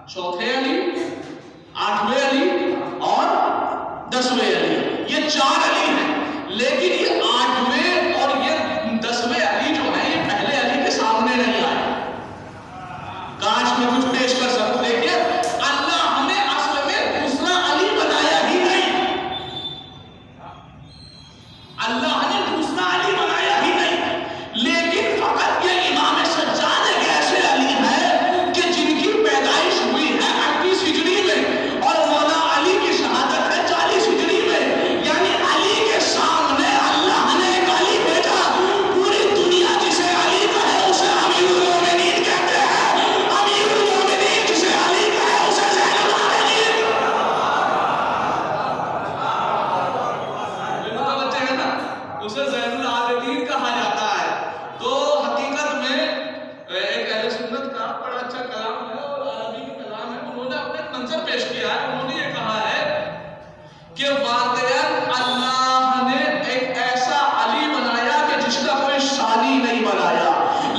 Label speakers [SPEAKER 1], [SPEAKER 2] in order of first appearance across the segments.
[SPEAKER 1] چوتھے علی، آٹھویں علی اور 10ویں علی، یہ 4 علی ہیں، لیکن یہ 8ویں اور یہ 10ویں علی جو ہیں یہ پہلے علی کے سامنے نہیں آئے۔ کاش میں کچھ پیش کر سکوں، دیکھیے اللہ نے اصل میں دوسرا علی بنایا ہی نہیں، اللہ نے دوسرا علی بنایا ہی نہیں، لیکن فقط یہ امام سجاد ایک ایسے علی ہے کہ جن کی پیدائش ہوئی ہے 38 ہجری میں اور مولا علی کی شہادت ہے 40 ہجری میں، یعنی علی کے سامنے اللہ نے ایک علی بھیجا۔ پوری دنیا جسے علی کہے اسے امیر المومنین کہتے ہیں، امیر المومنین جسے علی کہے اسے زین العابدین، متوجہ ہے نا، اسے زین العابدین کہا جاتا ہے۔ تو حقیقت میں ایک اہل سنت کا بڑا اچھا کلام ہے اور عربی کا کلام ہے، انہوں نے اپنے منظر پیش کیا ہے، انہوں نے یہ کہا ہے کہ واقعاً اللہ نے ایک ایسا علی بنایا کہ جس کا کوئی ثانی نہیں بنایا،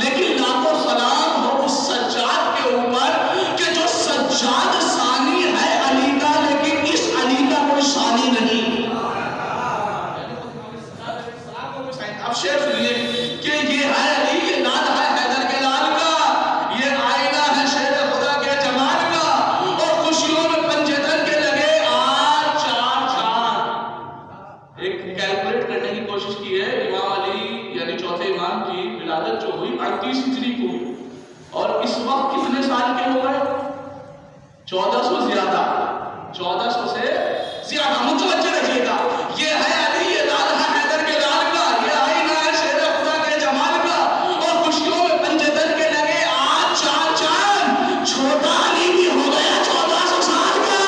[SPEAKER 1] لیکن لاکھوں سلام ہو اس سجاد کے اوپر کہ جو سجاد ثانی ہے علی کا، لیکن اس علی کا کوئی ثانی نہیں۔ اب شعر سنیے کہ یہ ہے علی، یہ لال ہے حیدر کے لال کا، یہ آئینہ ہے شیر خدا کے جمال کا، اور خوشیوں میں پنجے تن کے لگے آج 4 چاند۔ ایک کیلکولیٹ کرنے کی کوشش کی ہے، امام علی یعنی چوتھے امام کی ولادت جو ہوئی 38 ہجری کو ہوئی، اور اس وقت کتنے سال کے ہو گئے؟ 1400 زیادہ، 1400 سے زیادہ، متوجہ رہیے گا۔ یہ ہے علی، یہ لال ہے حیدر کے لال کا، یہ آئینہ ہے شیر خدا کے جمال کا، اور خوشیوں میں پنجے تن کے لگے آج 4 چاند۔ چھوٹا علی بھی ہو گیا 1400 سال کا،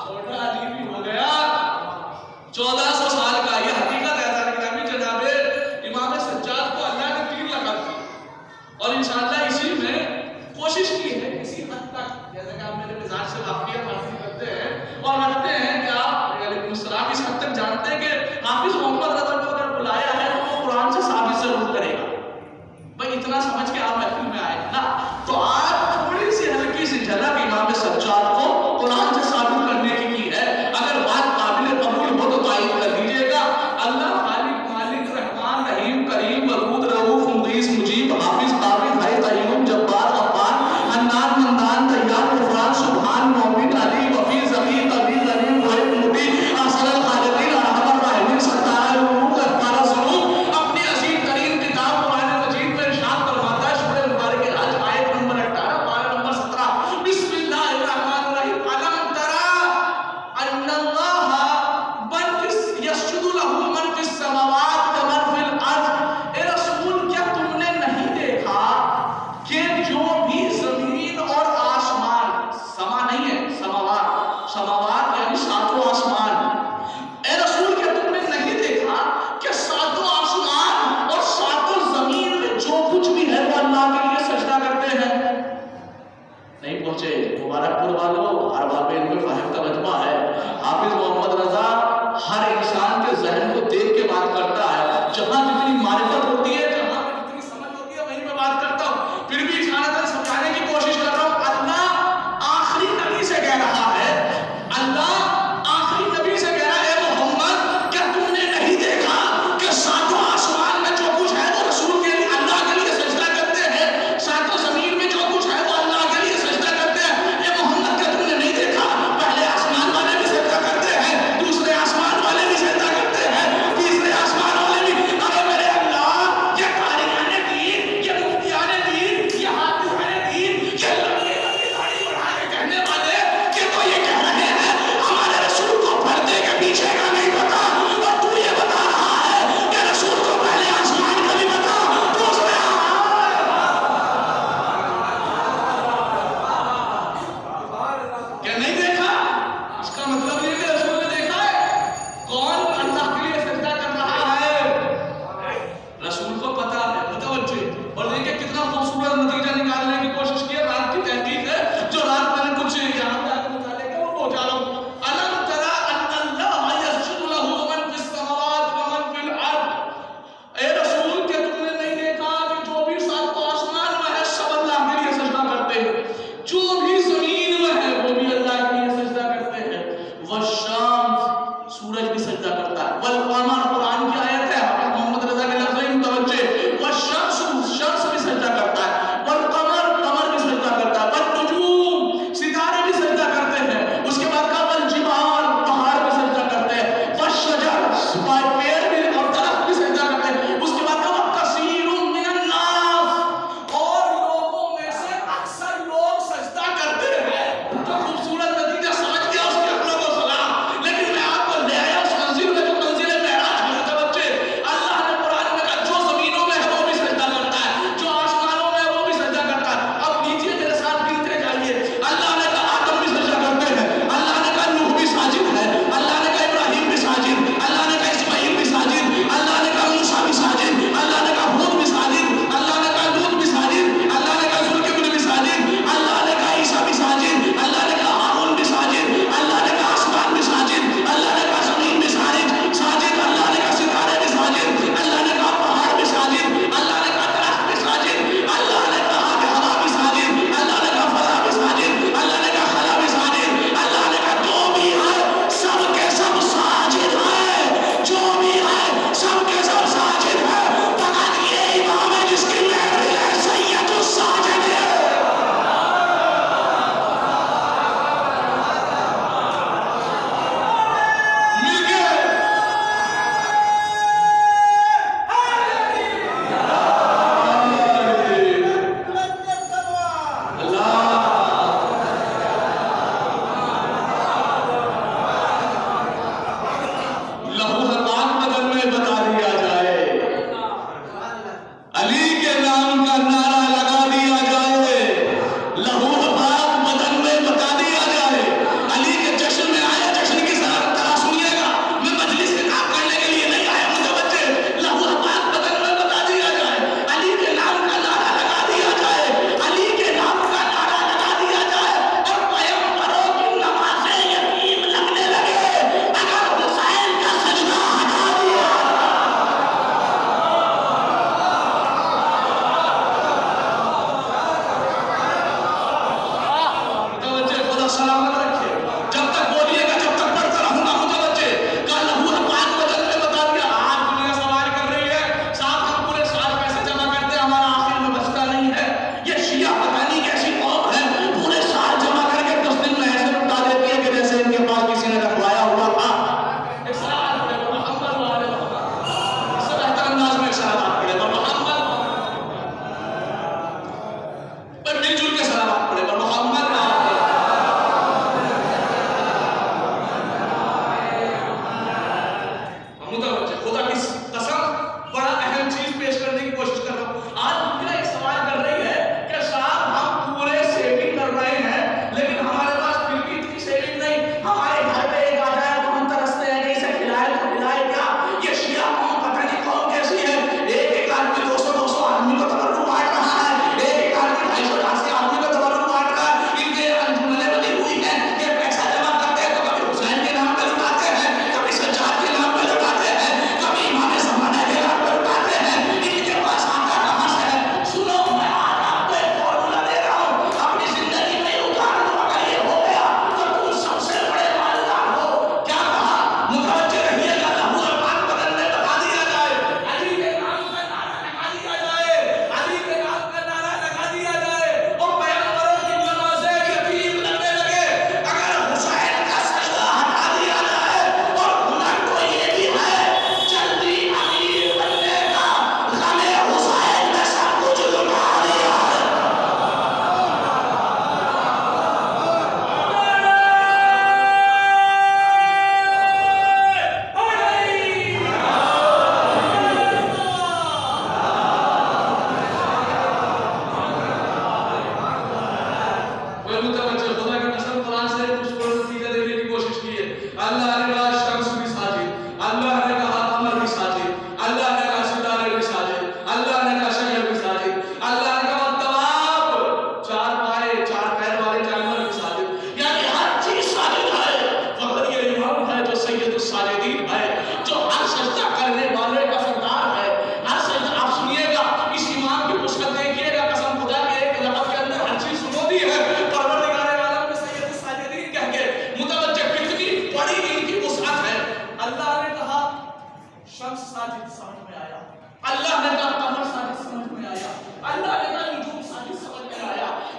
[SPEAKER 1] چھوٹا علی بھی ہو گیا 1400 سال کا۔ یہ حقیقت ہے تاریخ جناب امام سجاد کو اللہ نے 3 لقب دی، اور انشاءاللہ اسی میں کوشش کی ہے کسی حد تک، جیسا کہ آپ میرے مزاج سے واقفیت حاصل کرتے ہیں اور رکھتے ہیں کہ آپ علیکم السلام اس حد تک جانتے ہیں کہ حافظ محمد رضا کو اگر بلایا ہے تو وہ قرآن سے ثابت ضرور کرے گا۔ بھائی اتنا سمجھ کے آپ محفل میں آئے نا، تو آپ تھوڑی سی ہلکی سی جھلک امام سجاد کو قرآن سے ثابت کرنے کی ہے، اگر بات قابل قبول ہو تو تائید کر دیجیے گا۔ اللہ خالق مالک رحمان رحیم کریم ودود رؤوف مغیث مجیب حافظ قابل حی قیوم جبار غفار حنان مندان دیان غفران سبحان مومن علی وفی ذکی قوی غنی محب مبین احسن الخالقین ارحم الراحمین ستار القلوب غفار الذنوب، اپنی عظیم ترین کتاب قرآن مجید میں ارشاد فرماتا ہے سورہ مبارک حج آیت نمبر 18 پارہ نمبر 17، بسم اللہ الرحمن الرحیم، الم تری ان اللہ یسجد لہ من فی السماوات و من فی الارض، اے رسول کیا تم نے نہیں دیکھا کہ جو بھی زمین اور آسمان، سما نہیں ہے سماوات، سماوات یعنی 7 آسمان، اے رسول کیا تم نے نہیں دیکھا کہ 7 آسمان اور 7 زمین میں جو کچھ بھی ہے وہ اللہ کے لیے سجدہ کرتے ہیں؟ نہیں پہنچے۔ مبارک پور والوں، ارباب علم فہم کا مجمع ہے، حافظ محمد رضا ہر انسان کے ذہن کو دیکھ کے بات کرتا ہے، جہاں جتنی معرفت ہوتی ہے، جہاں جتنی سمجھ ہوتی ہے وہیں میں بات کرتا ہوں، پھر بھی اشارتاً سمجھانے کی کوشش کر رہا ہوں۔ اللہ آخری نبی سے کہہ رہا ہے، اللہ آخری نبی سے کہہ رہا ہے، اے محمد کیا تم نے نہیں دیکھا کہ 7 آسمان میں جو کچھ ہے وہ رسول کے لیے اللہ کے لیے سجدہ کرتے ہیں، 7 زمین میں جو کچھ ہے وہ اللہ کے لیے سجدہ کرتے ہیں؟ اے محمد کیا تم نے نہیں دیکھا پہلے آسمان والے بھی سجدہ کرتے ہیں، دوسرے آسمان والے بھی سجدہ کرتے ہیں، تیسرے آسمان والے بھی؟ ارے میرے اللہ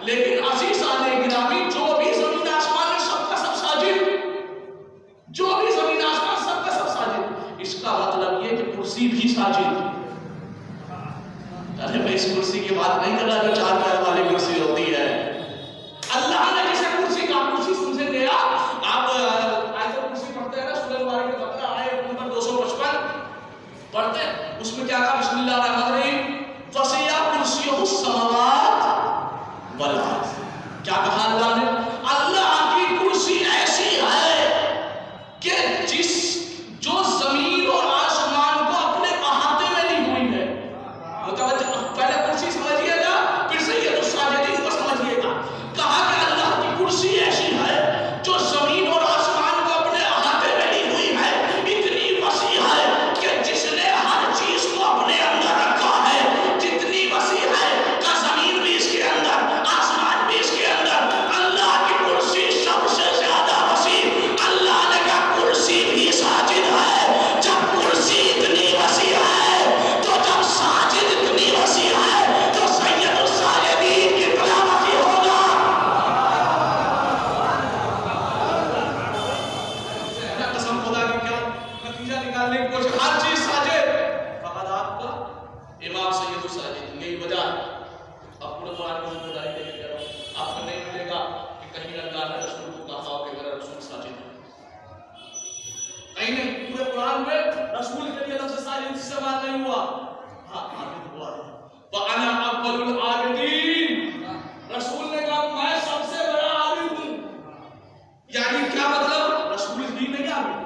[SPEAKER 1] لیکن عزیزان گرامی جو بھی زمین آسمان میں سب کا سب ساجد، جو بھی زمین آسمان سب کا سب ساجد، اس کا مطلب یہ کہ کرسی بھی ساجد۔ ارے میں اس کرسی کی بات نہیں کر رہا جو چار پیر والی کرسی ہوتی ہے۔ اللہ نے جسے کرسی کا کرسی سمجھے دیا، آپ آیت کرسی پڑھتے ہیں نا سورہ مبارکہ بقرہ آیت نمبر 255 پڑھتے ہیں، اس میں کیا کہا؟ بسم اللہ الرحمن الرحیم وسع کرسیہ السماوات والارض۔ کیا کہا اللہ نے؟ اللہ کی کرسی ایسی ہے کہ جو زمین اور آسمان کو اپنے احاطے میں لی ہوئی ہے۔ متوجہ، پہلے کرسی سمجھیے گا، پھر سید الساجدین کو سمجھیے گا۔ کہا کہ اللہ کی کرسی ایسی ہے جو زمین اور آسمان کو اپنے احاطے میں لی ہوئی ہے، اتنی وسیع ہے کہ جس نے ہر چیز کو اپنے اندر رکھا ہے، جتنی وسیع ہے کہ زمین بھی اس کے اندر، آسمان بھی اس کے اندر، اللہ کی کرسی سب سے زیادہ وسیع۔ اللہ نے کہا کرسی بھی ساجد ہے۔ جب کرسی اتنی وسیع ہے تو جب ساجد اتنی وسیع ہے تو سید الساجدین کتنا وسیع ہوگا؟ قسم خدا کی کیا نتیجہ نکالنے کی کوشش، ہر چیز ساجد فقط آپ کا امام سید الساجدین، یہی وجہ ہے۔ اب پورے قرآن کو خدائی دے کے کہہ رہا ہوں، آپ کو نہیں ملے گا کہ کہیں اللہ نے رسول کو کہا ہو کہ میرا رسول ساجد ہے، کہیں نہیں۔ پورے قرآن میں رسول کے لیے لفظ ساجد استعمال نہیں ہوا، ہاں عابد ہوا ہے۔ وَأَنَا أَوَّلُ الْعَابِدِينَ، رسول نے کہا میں سب سے بڑا عابد ہوں۔ یعنی کیا مطلب؟ رسول ہی نہیں عابد،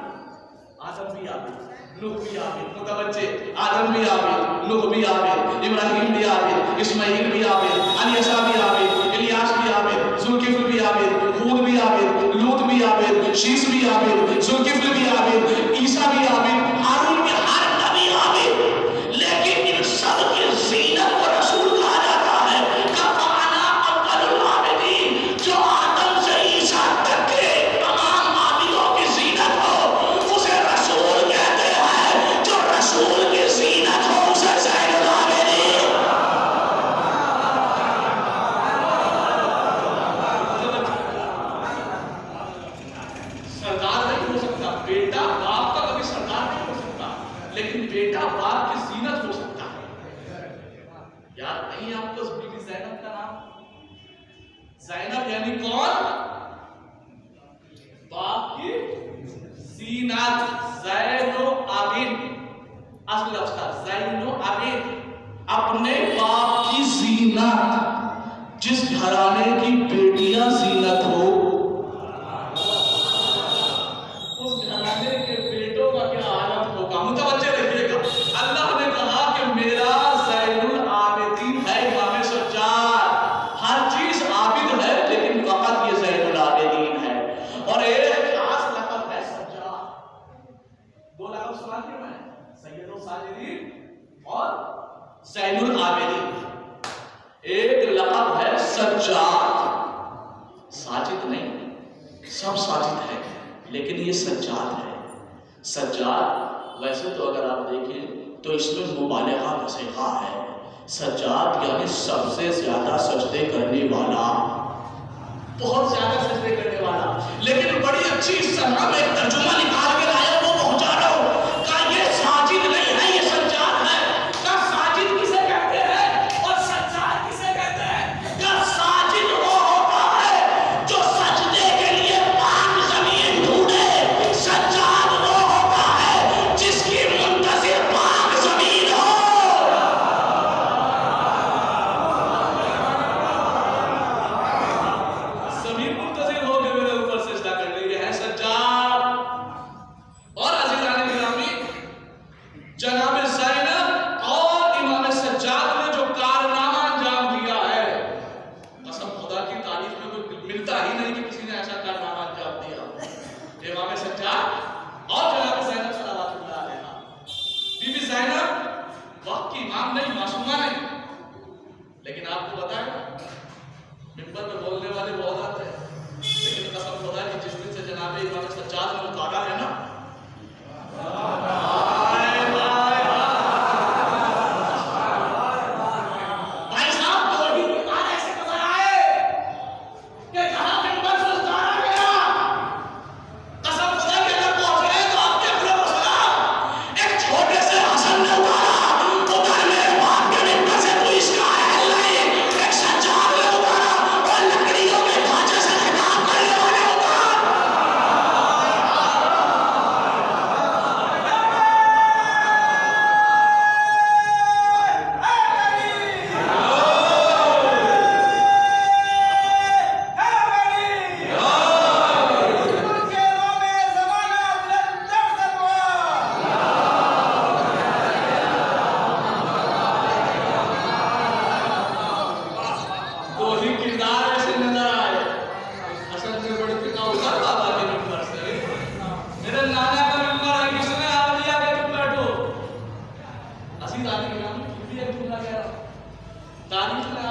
[SPEAKER 1] آدم بھی عابد، نوح بھی عابد، متوجہ، آدم بھی عابد، نوح بھی عابد، ابراہیم بھی عابد، اسماعیل بھی عابد، الیسا بھی عابد، الیاس بھی عابد، ذوالکفل بھی عابد، ہود بھی عابد، لوط بھی عابد، شیس بھی عابد، ذوالکفل بھی عابد، عیسیٰ بھی عابد، ہارون بھی، ہر نبی عابد۔ لیکن ان سب کی زینت کو رسول کہا جاتا ہے۔ فَأَنَا أَوَّلُ الْعَابِدِينَ، جو آدم سے عیسیٰ تک کے تمام عابدوں کی زینت ہو اسے رسول کہتے ہیں، جو رسول کی زینت ہو اسے زین العابدین۔ سردار نہیں ہو سکتا بیٹا، باپ کا کبھی سردار نہیں ہو سکتا، لیکن بیٹا باپ کی زینت ہو سکتا ہے۔ یاد نہیں ہے آپ کو بی بی زینب کا نام؟ زینب یعنی کون؟ باپ کی زینت، زین و عابد، اصل لفظ تھا زین و عابد، اپنے باپ کی زینت۔ جس گھرانے کی بیٹیاں زینت ہو اس گھرانے کے بیٹوں کا کیا حالت ہوگا؟ متوجہ رہیے گا۔ اللہ نے کہا کہ میرا زین العابدین ہے امام سجاد، ہر چیز عابد ہے لیکن فقط یہ زین العابدین ہے۔ اور ایک خاص لقب ہے سجاد۔ دو لقب سنا دیا میں، سید الساجدین اور زین العابدین۔ ایک لقب ہے سجاد، ساجد نہیں، سب ساجد ہے لیکن یہ سجاد ہے۔ سجاد ویسے تو اگر آپ دیکھیں تو اس میں مبالغہ کا صیغہ ہے۔ سجاد یعنی سب سے زیادہ سجدے کرنے والا، بہت زیادہ سجدے کرنے والا۔ لیکن بڑی اچھی سنہ میں ایک ترجمہ نکال کے لایا، وہ پہنچا رہا ہوں کہ یہ ساجد نہیں ہے، یہ سجاد ہے۔ کہ ساجد کسے کہتے ہیں اور سجاد کسے کہتے ہیں؟ کہ ساجد وہ ہوتا ہے جو سجدے کے لیے پاک زمین ڈھونڈے، سجاد وہ ہوتا ہے جس کی منتظر پاک زمین ہو۔ زمین منتظر ہو کہ میرے اوپر سجدہ کرنے کے ہے سجاد۔ اور عزیزان گرامی، جناب زینب اور امام سجاد نے جو کارنامہ انجام دیا ہے، قسم خدا کی تاریخ میں کوئی ملتا ہی نہیں کہ کسی نے ایسا کارنامہ انجام دیا۔ امام سجاد اور جناب زینب صلوات اللہ علیہا۔ بی بی زینب وقت کی امام نہیں، معصومہ نہیں، لیکن آپ کو بتائیں ممبر پہ بولنے والے بہت آتے ہیں، لیکن قسم خدا کی جس دن سے جناب امام سجاد نے اتارا ہے نا، بھائی صاحب 2 ہی بیمار ایسے نظر آئے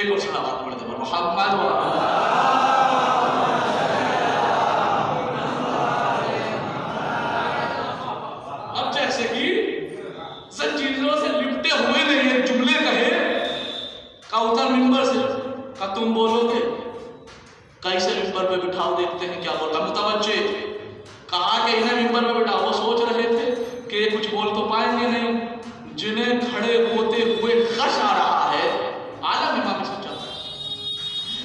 [SPEAKER 1] ایک اور صلوات پڑھ دے محمد اب جیسے کہ زنجیروں سے لپٹے ہوئے نے یہ جملے کہے کہ اتر ممبر سے کہ تم بولو گے، کیسے ممبر پہ بٹھاؤ دیکھتے ہیں کیا بولتا، متوجہ کہا کہ انہیں ممبر پہ بٹھاؤ، وہ سوچ رہے تھے کہ کچھ بول تو پائیں گے نہیں، جنہیں کھڑے ہوتے ہوئے غش آ رہا ہے، عالم امام سجاد،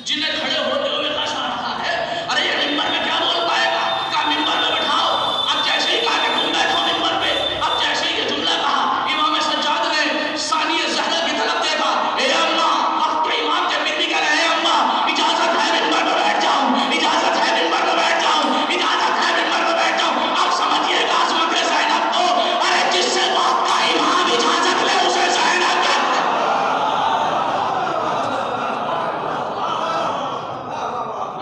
[SPEAKER 1] جنہیں کھڑے ہوتے ہوئے غش آ رہا ہے، ارے یہ ممبر پہ کیا بول پائے گا، کہا ممبر پہ بٹھاؤ، اب جیسے ہی کہا کہ تم بیٹھو ممبر پہ، اب جیسے ہی یہ جملہ کہا، امام سجاد نے ثانی زہرا کی طرف دیکھا، اے اماں، وقت کے امام کے پھر بھی کہہ رہے ہیں اماں اجازت ہے ممبر پہ بیٹھ جاؤں، اجازت ہے ممبر پہ بیٹھ جاؤں، اجازت ہے ممبر پہ بیٹھ جاؤں، اب سمجھئے گا عظمت زینب کو، ارے جس سے وقت کا امام اجازت لے اسے زینب کہتے ہیں۔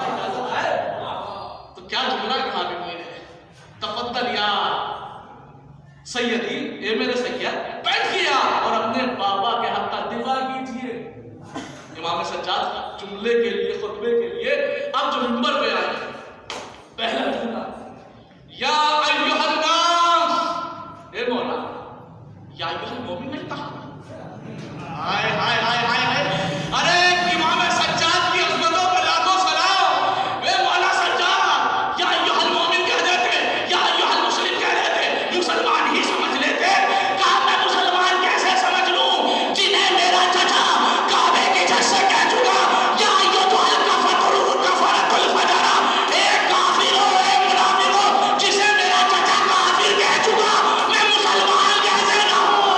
[SPEAKER 1] اجازت ہے تو کیا جملہ کہا کہ میرے تفضل یا سیدی، اے میرے سید بیٹھئے اور اپنے بابا کے حق کا دفاع کیجئے۔ امام سجاد جملے کے لیے، خطبے کے لیے اب جو ممبر پہ آئے، پہلا جملہ یا ایھا الناس، اے مولا، یا ایھا المومن نہیں کہا، ہائے ہائے ہائے ہائے، ارے امام سجاد کی عظمتوں پر لاکھوں سلام، اے مولا سجاد، یا ایھا المومن کہہ دیتے، یا ایھا المسلم کہہ دیتے، مسلمان ہی سمجھ لیتے، کہا میں مسلمان کیسے سمجھ لوں جنہیں میرا چچا کعبے کی چھت سے کہہ چکا یا ایھا الکفرۃ الفجرہ، ایک کافر ہو ایک منافق ہو جسے میرا چچا کافر کہہ چکا، میں مسلمان کیسے نہ ہوں۔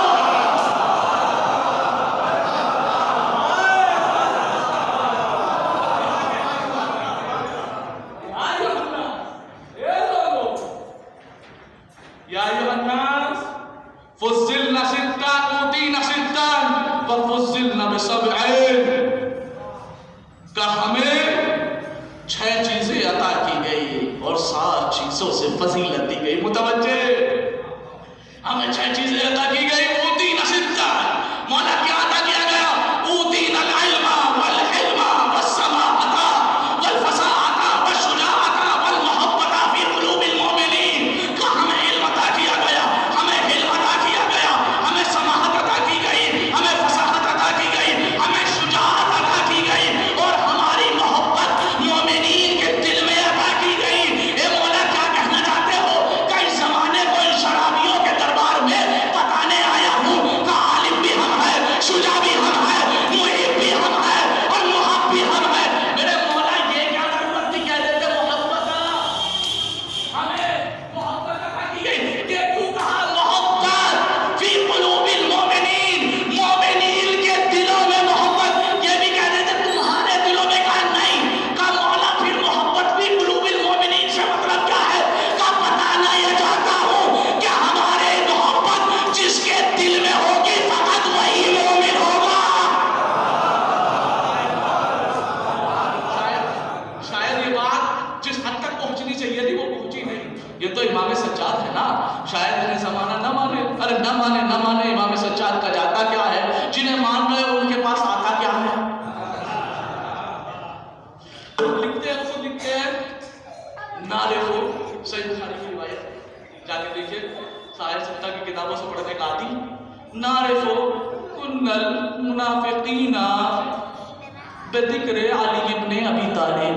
[SPEAKER 1] یا ایھا الناس فضلنا ستا اوتینا ستا وفضلنا بسبعین، کہ ہمیں 6 چیزیں عطا کی گئی اور 7 چیزوں سے فضیلت دی گئی، متوجہ، ہمیں 6 چیزیں عطا کی گئی، اوتینا ستا، مولا کیا عطا کیا گیا، اوتینا العلم والحلم والسماحۃ والفصاحۃ والشجاعۃ والمحبۃ فی قلوب المؤمنین، کہ ہمیں علم عطا کیا گیا، ہمیں حلم عطا کیا گیا، ہمیں سماحت عطا کی گئی، ہمیں فصاحت عطا کی گئی، ہمیں شجاعت عطا کی گئی، اور ہماری محبت مومنین کے دل میں عطا کی گئی۔ اے مولا کیا کہنا چاہتے ہو کہ اس زمانے کو ان شرابیوں کے دربار میں بتانے آیا ہوں کہ عالم بھی ہم ہے، شجاع بھی ہم ہے، محب بھی ہم ہے اور محب بھی ہم ہے۔ میرے مولا یہ کیا ضرورت تھی کہہ دیتے محبت، ہمیں محبت عطا کی گئی، کہ تو کہا محبت فی قلوب المؤمنین، مومنین کے دلوں میں محبت، یہ بھی کہہ دیتے تمہارے دلوں میں، کہا نہیں، کہا مولا پھر محبت فی قلوب المؤمنین سے مطلب کیا ہے، کہا بتانا یہ چاہتا ہوں کہ ہمارے محبت جس کے دل میں ہوگی فقط وہی مومن ہوگا۔ شاید یہ بات جس حد تک پہنچنی چاہیے تھی وہ پہنچی نہیں، یہ تو امام سجاد ہے نا، شاید انہیں زمانہ نہ مانے، ارے نہ مانے نہ مانے، امام سجاد کا جاتا کیا ہے، جنہیں مان رہے ہو ان کے پاس آتا کیا ہے۔ لکھتے ہیں خود لکھتے ہیں، نعرفو، صحیح بخاری کی روایت جا کے دیکھیں، ساحر ستہ کی کتابوں سے پڑھنے کا عادی، نعرفو کن المنافقین بذکر علی ابن ابی طالب،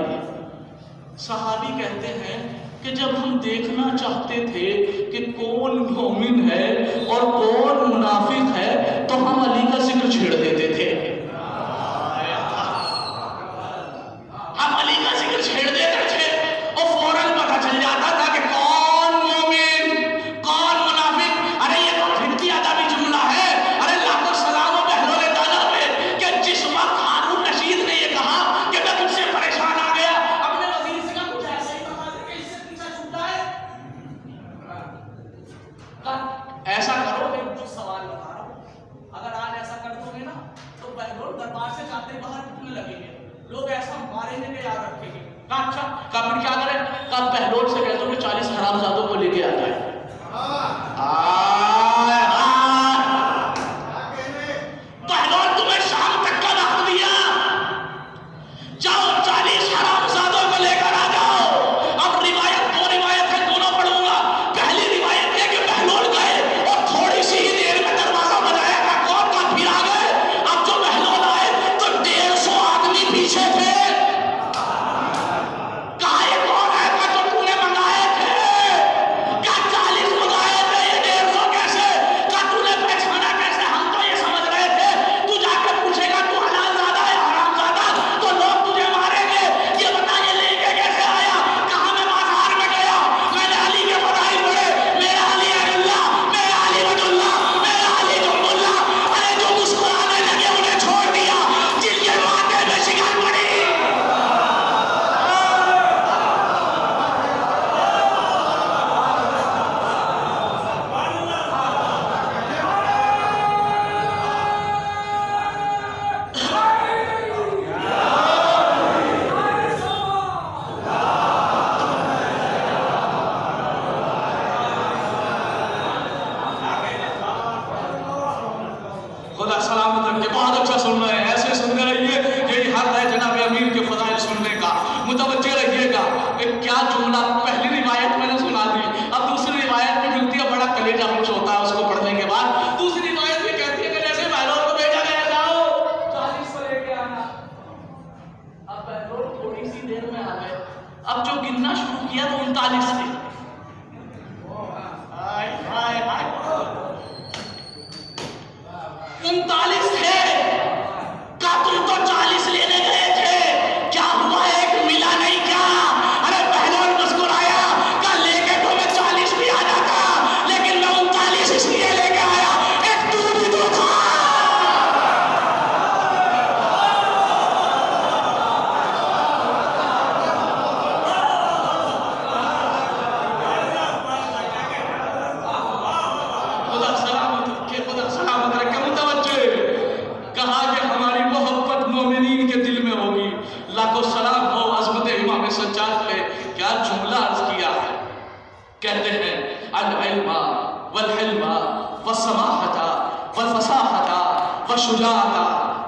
[SPEAKER 1] صحابی کہتے ہیں کہ جب ہم دیکھنا چاہتے تھے کہ کون مومن ہے اور کون منافق ہے تو ہم علی کا ذکر چھیڑ دیتے تھے، ہم علی کا ذکر چھیڑ دیتے تھے اور فوراً پتہ چل جاتا تھا کہ کون مومن کون منافق۔ ارے یہ تو پھرتی ادبی جملہ ہے، ارے لاکھوں سلام و بہلول دانا پہ کہ جس وقت ہارون رشید نے یہ کہا کہ میں تم سے پریشان آ گیا، اپنے وزیر سے کہا کچھ ایسے ہی بتا دے کہ اس سے پیچھا چھوٹا ہے، ایسا کرو کہ جو سوال بتا رہا ہوں، اگر آج ایسا کر دو گے نا تو بہلول دربار سے جاتے باہر ٹوٹنے لگیں گے، لوگ ایسا ماریں گے کہ یاد رکھیں گے۔ کہا اچھا، کہا پھر کیا کریں، کہا بہلول سے کہہ دو کہ 40 حرامزادوں کو لے کے آ جائے۔ بہلول تمہیں شام تک کا وقت دیا، 40 تھے. ہائے ہائے ہائے 39 تھے. قاتل تو 40 لینے گئے تھے. کیا ہوا ایک ملا نہیں کیا؟ ارے پہلوان مسکرایا کہ لے کے تو میں 40 بھی آ جاتا لیکن میں 39 اس لیے لے کے آیا ایک تو بھی تو تھا. خدا سلامت رکھے خدا سلامت رکھے. متوجہ کہا کہ ہماری محبت مومنین کے دل میں ہوگی. لاکھوں سلام ہو عظمت امام سجاد پہ. کیا جملہ عرض کیا ہے. کہتے ہیں العلم والحلم والسماحة والفصاحة والشجاعة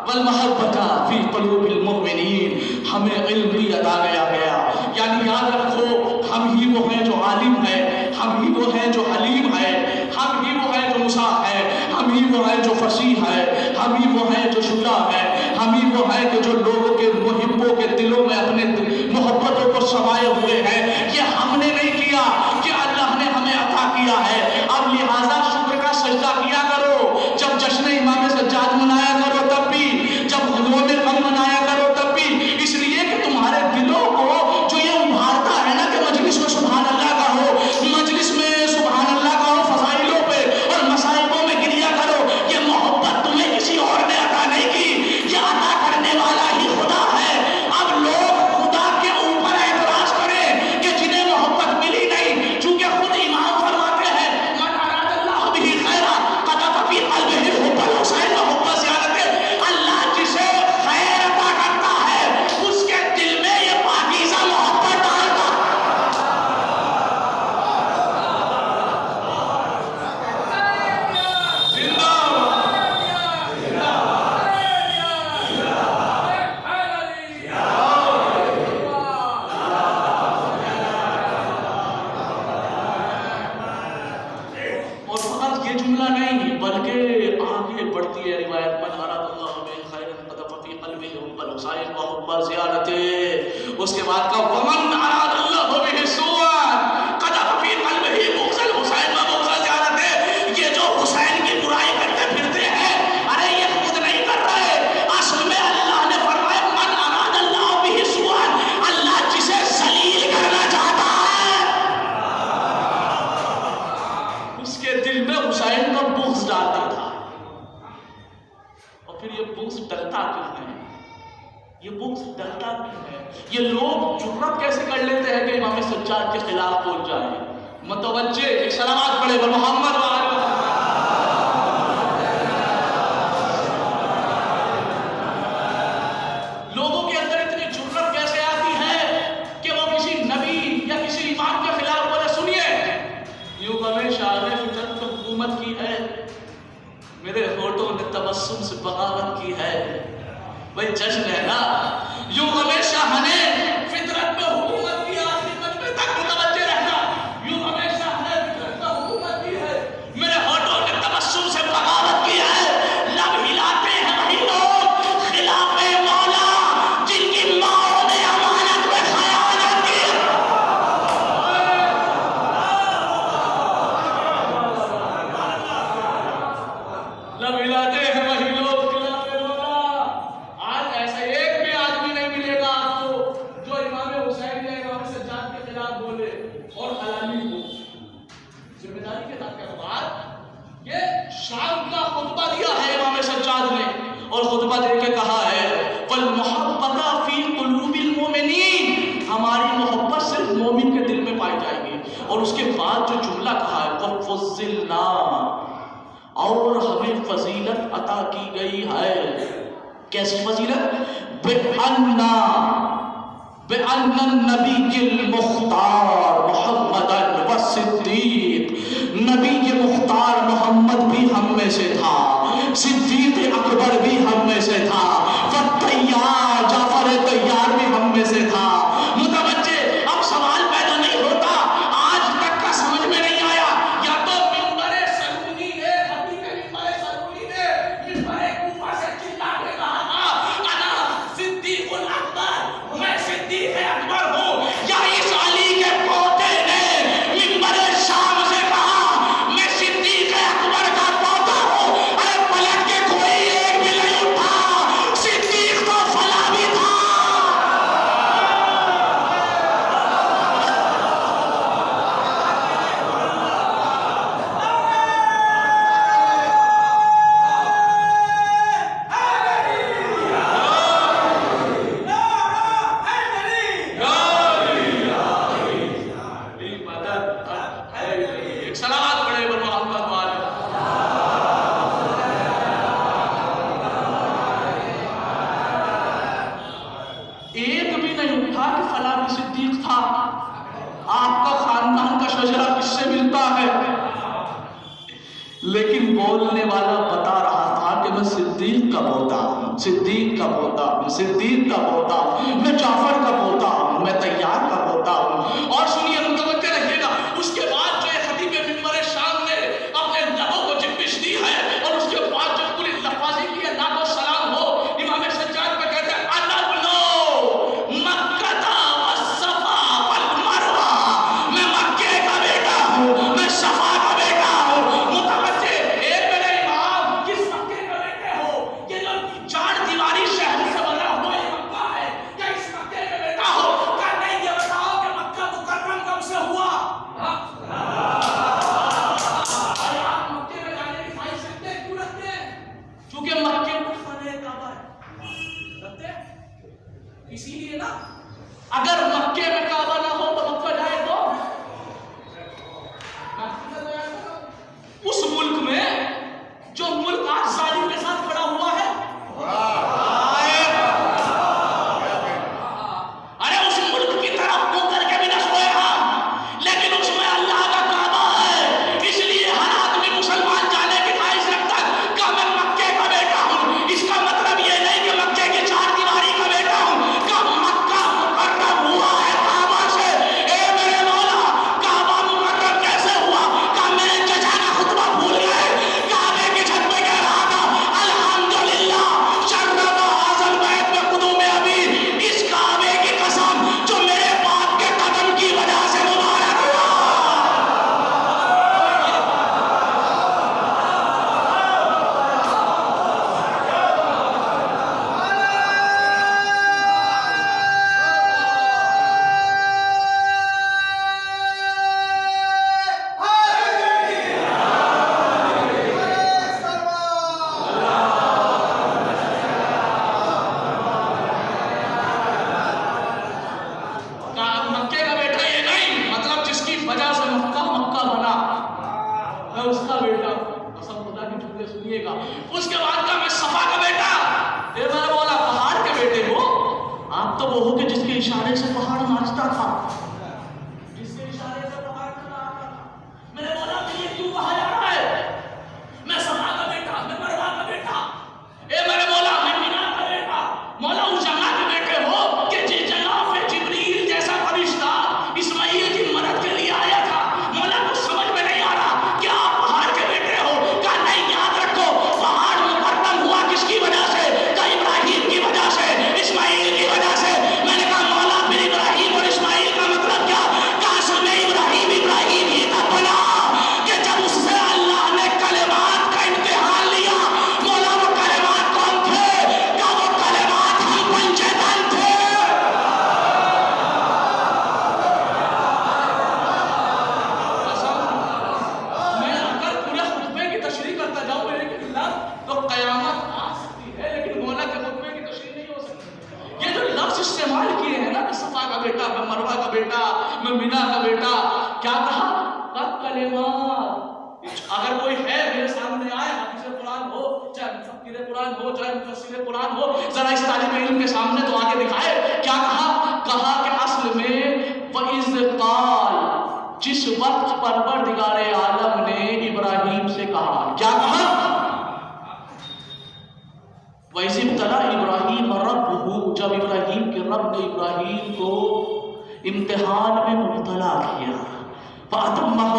[SPEAKER 1] والمحبة في قلوب المؤمنین. ہمیں علم بھی عطا گیا. یعنی یاد رکھو ہم ہی وہ ہیں جو عالم ہے, ہم ہی وہ ہیں جو حلیم ہے, ہم ہی وہ ہیں جو مساح ہے, ہم ہی وہ ہیں جو فصیح ہے, ہم ہی وہ ہیں جو شجاع ہے, ہم ہی وہ ہیں کہ جو لوگوں کے محبوں کے دلوں میں اپنے محبتوں کو سمائے ہوئے ہیں. یہ ہم نے نہیں کیا, کہ اللہ نے ہمیں عطا کیا ہے. اب لہٰذا شکر کا سجدہ کیا کرو. جب جشن امام سجاد منایا کرو تب بھی, جب یوم غم منایا کرو تب بھی, اس لیے کہ تمہارے دلوں کو جو یہ ابھارتا ہے نا کہ مجلس میں سبحان اللہ کا ہو, مجلس میں سبحان اللہ کا ہو, فضائلوں پہ اور مصائبوں میں گریا کرو. یہ محبت تمہیں کسی اور نے عطا نہیں کی, یہ عطا کرنے والا ہی خدا ہے. اب لوگ خدا کے اوپر اعتراض کریں کہ جنہیں محبت ملی نہیں, چونکہ خود امام فرماتے ہیں من اراد اللہ بہ خیرا قذف فی قلبہ حب الحسین وحب زیادت. اللہ جسے خیر عطا کرتا ہے اس کے دل میں یہ پاکیزہ محبت ڈالتا. زندہ اور فقط یہ جملہ نہیں بلکہ آگے بڑھتی ہے روایت. من اراد اللہ بہ خیر قذف فی قلبہ حب الحسین وحب زیادت. اس کے بعد کا ومن اراد اللہ بہ سوءا قذف فی قلبہ بغض الحسین وبغض زیادت. یہ جو حسین کی برائی کرتے پھرتے ہیں, ارے یہ خود نہیں کر رہے, اصل میں اللہ نے فرمایا من اراد اللہ بہ سوءا, اللہ جسے ذلیل کرنا چاہتا ہے اس کے دل میں حسین کا بغض ڈالتا تھا. اور پھر یہ بغض ڈلتا کیوں ہے, یہ بغض ڈلتا کیوں ہے, یہ لوگ جرأت کیسے کر لیتے ہیں کہ امام سجاد کے خلاف بول جائیں. متوجہ ایک سلامات پڑھے بر محمد و آل محمد. لوگوں کے اندر اتنی جرأت کیسے آتی ہے کہ وہ کسی نبی یا کسی امام کے خلاف بولے. سنیے, یوں ہمیشہ نے فطرت کو حکومت کی ہے, میرے ہونٹوں نے تبسم سے بغاوت کی ہے. بھئی جشن ہے نا, یوں ہمیشہ نے فطرت میں حکومت کی, آخری مجمع تک متوجہ رہنا. یوں ہمیشہ نے فطرت میں حکومت کی ہے, میرے ہونٹوں نے تبسم سے بغاوت کی ہے. لب ہلاتے ہیں وہی لوگ خلاف مولا جن کی ماں نے امانت میں خیانت کی. لب ہلاتے ہیں وہی لوگ خلاف مولا. آج ایسا ایک بھی آدمی نہیں ملے گا آپ کو جو امام حسین یا امام سجاد کے خلاف بولے اور حلالی ہو. ذمہ داری کے ساتھ کہہ بات, یہ شام کا خطبہ دیا ہے امام سجاد نے, اور خطبہ دے کے کہا ہے والمحبت فی قلوب المؤمنین, ہماری محبت صرف مومن کے دل میں پائی جائے گی. اور اس کے بعد جو جملہ کہا ہے وفضلنا, اور ہمیں فضیلت عطا کی گئی ہے. کیسی فضیلت؟ بِأَنَّ النَّبِيِّ الْمُخْتَارِ مُحَمَّدًا وَالصِّدِّيقِ, نبی مختار محمد بھی ہم میں سے تھا, صدیق اکبر بھی ہم میں سے تھا, فالطیار جعفر طیار بھی ہم میں سے تھا. متوجہ, اب سوال پیدا نہیں ہوتا, آج تک کا سمجھ میں نہیں آیا. یا تو منبر سلونی نے, حقیقت منبر سلونی نے منبر کوفہ سے چلا کے کہا انا صدیق الاکبر, میں صدیق اکبر ہوں, یا اس علی کے پوتے نے میں صدیق کا پوتا ہوں، صدیق کا پوتا ہوں، صدیق کا پوتا ہوں، میں جعفر کا پوتا ہوں، میں طیار کا پوتا ہوں۔ اور سنیے، متوجہ رہیے گا، اس کے بعد جو خطیب منبر شام نے اپنے لبوں کو جنبش دی ہے اور اس کے بعد جو پوری لفاظی کی ہے نعت و سلام ہو، امام سجاد پہ کہتے ہیں انبنو مکہ والصفا والمروہ، میں مکے کا بیٹا ہوں، میں صفا کا بیٹا ہوں۔ متوجہ، اے میرے امام، کس مکے کا بیٹے ہو؟ یہ جو چار دیواری شہر سے بنا ہوا یہ مکہ ہے، کیا اس مکے کا بیٹا ہو؟ کیا نہیں؟ یہ بتاؤ کہ مکہ مکرم کب سے ہوا؟ چونکہ مکے میں خانہ کعبہ ہے، رکھتے ہیں اسی لیے نا، اگر مکے میں کعبہ نہ ہو تو مکہ جائے تو اس ملک میں جو ملک آج ظالم کے ساتھ کھڑا ہوا ہے، ارے اس ملک کی طرف منہ کر کے بھی نہ سوئے ہم، لیکن اس میں اللہ کا کعبہ ہے، اس لیے ہر آدمی مسلمان جانے کی خواہش رکھتا ہے کہ میں مکے کا بیٹا ہوں۔ اس کا مطلب یہ نہیں کہ مکے کی چار دیواری کا بیٹا ہوں، کہ مکہ مکرم ہوا ہے کعبہ سے۔ اے میرے مولا، کعبہ مکرم کیسے ہوا؟ کہ میرے چچا کا خطبہ بھول گئے، کعبے کی چھت پہ کہہ رہا تھا الحمدللہ شرف اعظم بیت میں قدوم ابی، اس کعبے کی قسم جو میرے باپ کے قدم کی وجہ سے مبارک ہوا۔ مکے کا بیٹا یہ نہیں، مطلب جس کی وجہ سے مکہ مکہ بنا، میں اس کا بیٹا ہوں۔ قسم خدا کی جھوٹے سنیے گا۔ اس کے بعد کا میں صفا کا بیٹا، اے میرا مولا پہاڑ کے بیٹے ہو، آپ تو وہ ہو کہ جس کے اشارے سے پہاڑ ناچتا تھا، جس کے اشارے سے پہاڑ ناچتا تھا۔ میرے مولا میں یہ کیوں کہا جا رہا ہے؟ میں صفا کا بیٹا، میں مروہ کا بیٹا، اے میرے مولا میں مینا کا بیٹا، مولا اس جگہ کے بیٹے ہو کہ جس جگہ پہ جبریل جیسا فرشتہ اسماعیل کی مدد کے لیے آیا تھا، مولا کو سمجھ میں نہیں آ رہا کہ آپ پہاڑ کے بیٹے ہو۔ کہا نہیں، یاد رکھو پہاڑ مکرم ہوا کس کی وجہ سے؟ کہ ابراہیم کی وجہ سے، اسماعیل کی وجہ سے۔ میں نے کہا مولا پھر ابراہیم اور اسماعیل کا مطلب کیا؟ کہ اصل میں ابراہیم ہی کا بنا کہ جب اس سے اللہ نے کلمات کا امتحان لیا، مولا وہ کلمات کون تھے؟ کہ وہ کلمات ہم پنچے دن تھے۔ میں اگر پورے خطبے کی تشریح کرتا جاؤں میرے لفظ تو قیامت آ سکتی ہے، لیکن مولا کے خطبے کی تشریح نہیں ہو سکتی۔ یہ جو لفظ استعمال کیے ہیں نا کہ صفا کا بیٹا، میں مروہ کا بیٹا، میں مینا کا بیٹا، کیا کہا؟ کلمات۔ اگر کوئی ہے میرے سامنے آئے، حافظ قرآن ہو، چاہے مفسر قرآن ہو، چاہے مفسر قرآن ہو، ذرا اس طالب علم کے سامنے تو آگے دکھائے کیا کہا؟ کہا کہ اصل میں وَإِذْ قَالَ، جس وقت پروردگار عالم نے ابراہیم سے کہا، کیا کہا؟ وَإِذِ ابْتَلَىٰ إِبْرَاهِيمَ رَبُّهُ، جب ابراہیم کے رب نے ابراہیم کو امتحان میں مبتلا کیا، فَأَتَمَّهُ،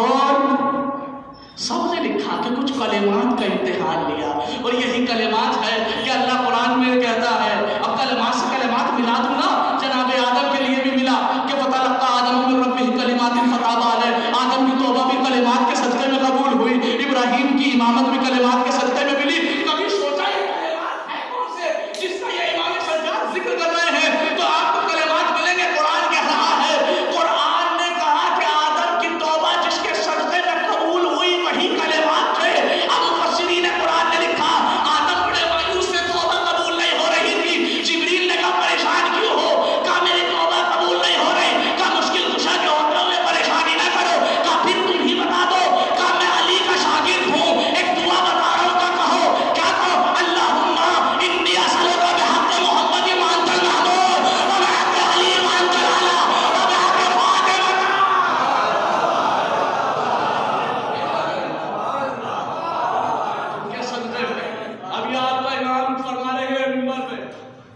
[SPEAKER 1] سب نے لکھا کہ کچھ کلمات کا امتحان لیا، اور یہی کلمات ہے کہ اللہ قرآن میں کہتا ہے، اب کلمات سے کلمات ملا دوں نا، جناب آدم کے لیے بھی ملا کہ فَتَلَقَّىٰ آدَمُ مِن رَبِّهِ كَلِمَاتٍ فَتَابَ عَلَيْهِ، آدم کی توبہ بھی کلمات کے صدقے میں قبول ہوئی، ابراہیم کی امامت بھی کلمات کے صدقے میں ملی۔ کبھی سوچا یہ کلمات ہے کون سے جس کا یہ امام سجاد ذکر کر رہے ہیں؟ تو آپ کو کلمات ملیں گے، قرآن کہہ رہا ہے، قرآن نے کہا کہ آدم کی توبہ جس کے صدقے میں قبول ہوئی وہی کلمات تھے۔ اب مفسرین قرآن نے لکھا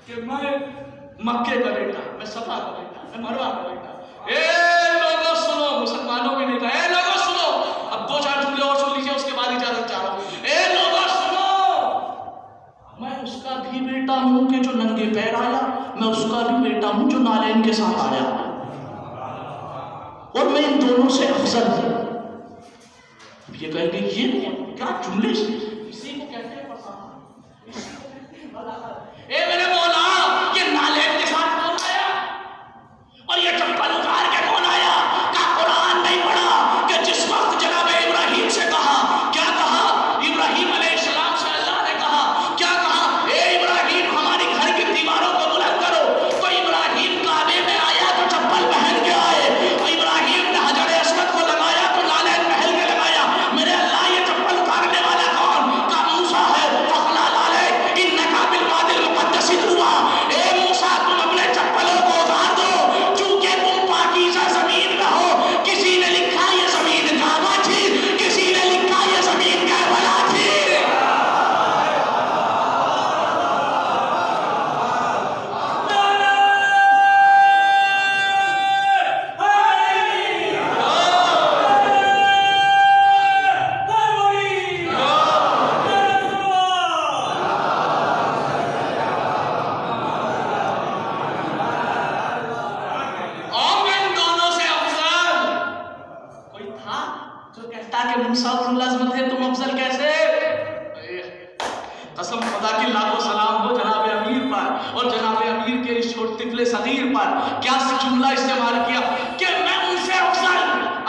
[SPEAKER 1] کہ میں مکے کا بیٹا، میں صفا کا بیٹا، میں مروہ کا بیٹا۔ اے لوگوں سنو، مسلمانوں بھی نہیں کہا، اے لوگوں سنو، اب دو چار جملے اور سن لیجئے، اس کے بعد اجازت چاہ رہا ہوں۔ اے لوگوں سنو، میں اس کا بھی بیٹا ہوں کہ جو ننگے پیر آیا، میں اس کا بھی بیٹا ہوں جو نالین کے ساتھ آیا، اور میں ان دونوں سے افضل ہوں۔ یہ کہیں گے یہ کیا جملے سے، اسی کو کہتے ہیں فصاحت، اسی کو کہتے ہیں بلاغت۔ اے میرے مولا، یہ نالین کے ساتھ کون آیا اور یہ چپل اتار کے کون آیا؟ کا قرآن نہیں پڑھا کہ جس وقت جناب ابراہیم سے کہا، کیا کہا؟ ابراہیم علیہ السلام سے اللہ نے کہا، کیا کہا؟ اے ابراہیم ہماری گھر کی دیواروں کو بلند کرو، تو ابراہیم کعبے میں آیا تو چپل پہن کے آئے، اور ابراہیم نے حجر اسود کو لگایا تو نالین پہن کے لگایا۔ میرے اللہ یہ چپل اتارنے والا کون؟ کا موسیٰ ہے، فَخْلَعْ عَلَيْكَ إِنَّكَ بِالْوَادِ الْمُقَدَّسِ طُوًى۔ اے موسیٰ تم اپنے چپلوں کو اتار دو، چونکہ تم پاکیزہ زمین میں ہو۔ کسی نے لکھا یہ زمین کعبہ تھی، کسی نے لکھا یہ زمین کربلا تھی۔ اور میں ان دونوں سے افضل، کوئی تھا جو کہتا کہ موسیٰ اور العزم تھے، تم افضل کیسے؟ قسم خدا کی لاکھوں سلام ہو جناب امیر پر اور جناب امیر کے اس چھوٹے طفل صغیر پر، کیا جملہ استعمال کیا کہ میں ان سے افضل۔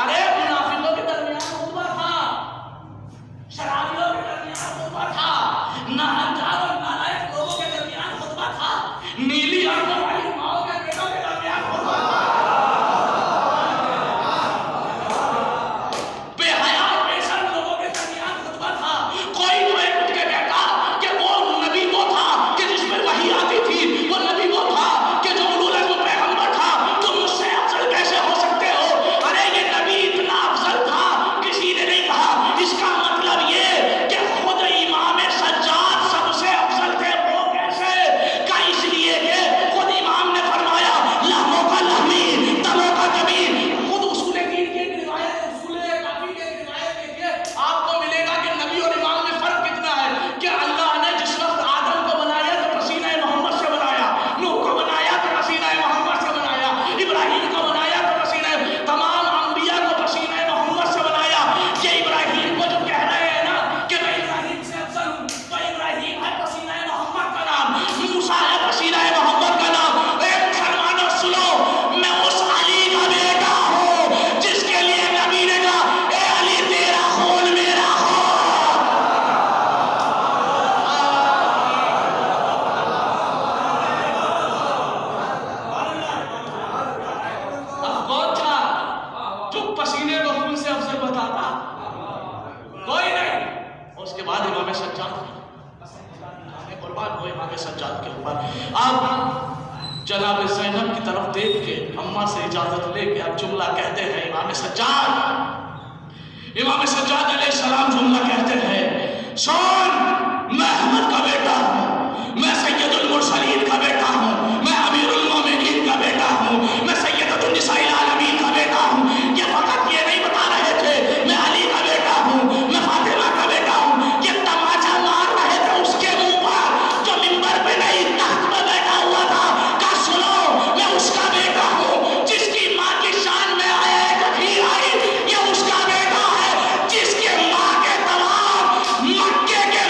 [SPEAKER 1] ارے منافقوں کے درمیان خطبہ تھا، شرابیوں کے درمیان خطبہ تھا، ناہنجار اور نالائق لوگوں کے درمیان خطبہ تھا، نیلی آنکھوں والی ماؤں کے بیٹوں کے درمیان خطبہ تھا، بے حیا بے شرم لوگوں کے درمیان خطبہ تھا۔ کوئی تمہیں اٹھ کے کہتا کہ وہ نبی وہ تھا کہ جس پر وحی آتی تھی، وہ نبی وہ تھا کہ جو اولو العزم پیغمبر تھا، تم مجھ سے افضل کیسے ہو سکتے ہو؟ ارے یہ نبی اتنا افضل تھا، کسی نے نہیں کہا۔ اس کا مطلب یہ کہ خود امام سجاد سب سے افضل تھے، وہ کیسے؟ کہ اس لیے کہ خود امام نے فرمایا لحموں کا لحمی، دموں کا دمی۔ خود اصول دین کی ایک روایت، اصول کافی کی ایک روایت دیکھیے، آپ کو ملے گا کہ نبی اور امام میں فرق کتنا ہے کہ اللہ نے جس وقت آدم کو بنایا تو پسینہ محمد سے بنایا، نوح کو بنایا تو پسینہ محمد سے بنایا، ابراہیم کو بنایا تو پسینہ، تمام انبیاء کو پسینہ محمد سے بنایا۔ یہ ابراہیم کو جو کہہ رہے ہیں نا کہ میں ابراہیم سے افضل ہوں، تو ابراہیم ہے پسینہ محمد کا نام، موسیٰ ہے پسینہ محمد کا نام۔ اے مسلمانوں سنو، میں اس علی کا بیٹا ہوں جس کے لیے نبی نے کہا اے علی تیرا خون میرا خون۔ اب کون تھا جو پسینے کو خون سے افضل بتاتا؟ کوئی نہیں۔ اور اس کے بعد امام سجاد قربان ہو امام سجاد کے اوپر۔ اب جناب زینب کی طرف دیکھ کے اماں سے اجازت لے کے اب جملہ کہتے ہیں امام سجاد علیہ السلام جملہ کہتے ہیں، سن میں احمد کا بیٹا ہوں، میں سید المرسلین کا بیٹا ہوں، میں امیر المومنین کا بیٹا ہوں، میں سیدۃ النساء العالمین کا بیٹا ہوں۔ یہ فقط یہ نہیں بتا رہے تھے میں علی کا بیٹا ہوں، میں فاطمہ کا بیٹا ہوں، یہ تماچا مار رہے تھے اس کے منہ پر جو منبر پہ نہیں تخت پہ بیٹھا ہوا تھا، کہا سنو میں اس کا بیٹا ہوں جس کی ماں کی شان میں آیا ہے کبھی آئی، یہ اس کا بیٹا ہے جس کے ماں کے تمام مکے کے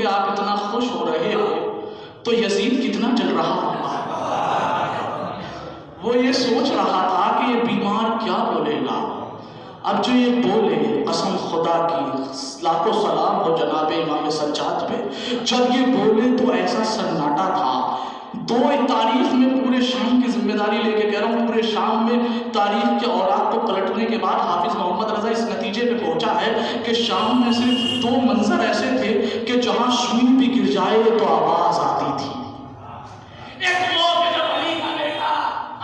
[SPEAKER 1] کے آپ اتنا خوش ہو رہے ہو تو یزید کتنا جل رہا ہوگا. وہ یہ سوچ رہا تھا کہ یہ بیمار کیا بولے گا. اب جو یہ بولے قسم خدا کی لاکھوں سلام ہو جناب امام سجاد پہ، جب یہ بولے تو ایسا سناٹا تھا. دو تاریخ میں پورے شام کی ذمہ داری لے کے کہہ رہا ہوں، پورے شام میں تاریخ کے اوراق کو پلٹنے کے بعد حافظ محمد رضا اس نتیجے پہ پہنچا ہے کہ شام میں صرف دو منظر ایسے تھے کہ جہاں سوئی بھی گر جائے تو آواز آتی تھی. ایک وہ کہ جب علی کا بیٹا،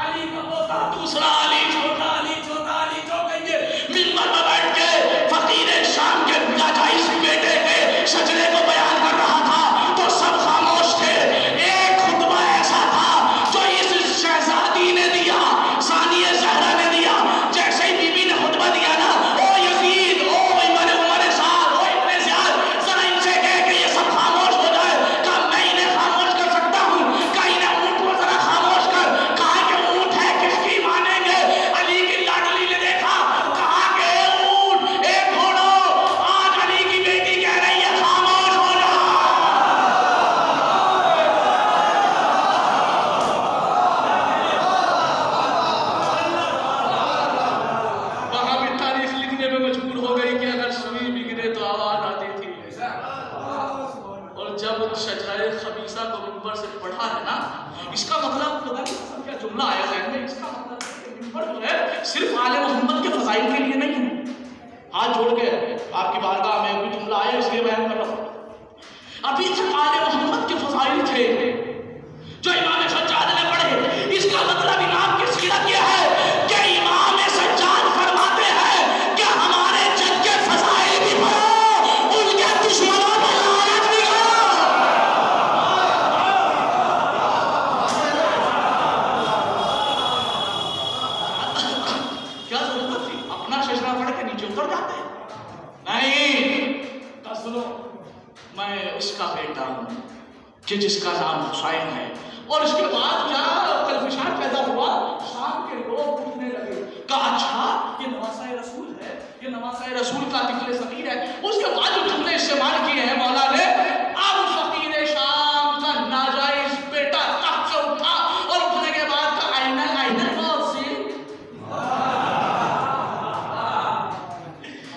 [SPEAKER 1] علی کا پوتا، دوسرا علی چھوٹا، علی چھوٹا، علی جو کہیں گے منبر پر بیٹھ کے فقیر شام کے ناجائز بیٹے کے شجرے کو بیان کر رہا تھا تو سب خاموش تھے. ایک خطبہ ایسا تھا جو اس شہزادی نے دیا، ثانیہ زہرا نے دیا. جیسے ہی بی بی نے خطبہ دیا نا، او یزید، او عمر سعد، او ابن زیاد، ذرا ان سے کہہ کہ یہ سب خاموش ہو جائے. کہا میں انہیں خاموش کر سکتا ہوں. کہا انہیں اونٹ کو ذرا خاموش کر. کہا کہ اونٹ ہے کس کی مانیں گے؟ علی کی لاڈلی نے دیکھا، کہا کہ اونٹ ایک گھوڑو، آج علی کی بیٹی کہہ رہی ہے خاموش ہو جا. وہاں بھی تاریخ لکھنے میں مجبور ہو گئی کہ اگر سوئی بھی گرے تو آواز آتی تھی. اور جب شجرہ خبیثہ کو منبر سے پڑھا ہے نا، اس کا مطلب خدا کی قسم کیا جملہ آیا ذہن میں، اس کا مطلب ہے کہ منبر جو ہے صرف آل محمد کے فضائل کے لیے نہیں ہے. ہاتھ جوڑ کے آپ کی بارگاہ میں کوئی جملہ آیا اس لیے بیان کر رہا ہوں. ابھی تک آل محمد کے فضائل تھے جو امام سجاد نے پڑھے. اس کا مطلب امام کی سیرت یہ ہے کہ امام سجاد فرماتے ہیں کہ ہمارے جد کے فضائل بھی پڑھو، ان کے دشمنوں پر لعنت بھی کرو. کیا ضرورت تھی اپنا شجرہ پڑھ کے نیچے اتر جاتے؟ نہیں. سنو، میں اس کا بیٹا ہوں کہ جس کا نام حسین ہے. اور اس کے بعد کیا کلفشان پیدا ہوا، شام کے لوگ اٹھنے لگے. کہا اچھا یہ نواسہ رسول ہے، یہ نواسہ رسول کا طفل صغیر ہے. اس کے بعد جو جملے استعمال کیے ہیں مولا نے، اب فقیر شام کا ناجائز بیٹا تخت سے اٹھا اور اٹھنے کے بعد کہا آئینہ مؤذن.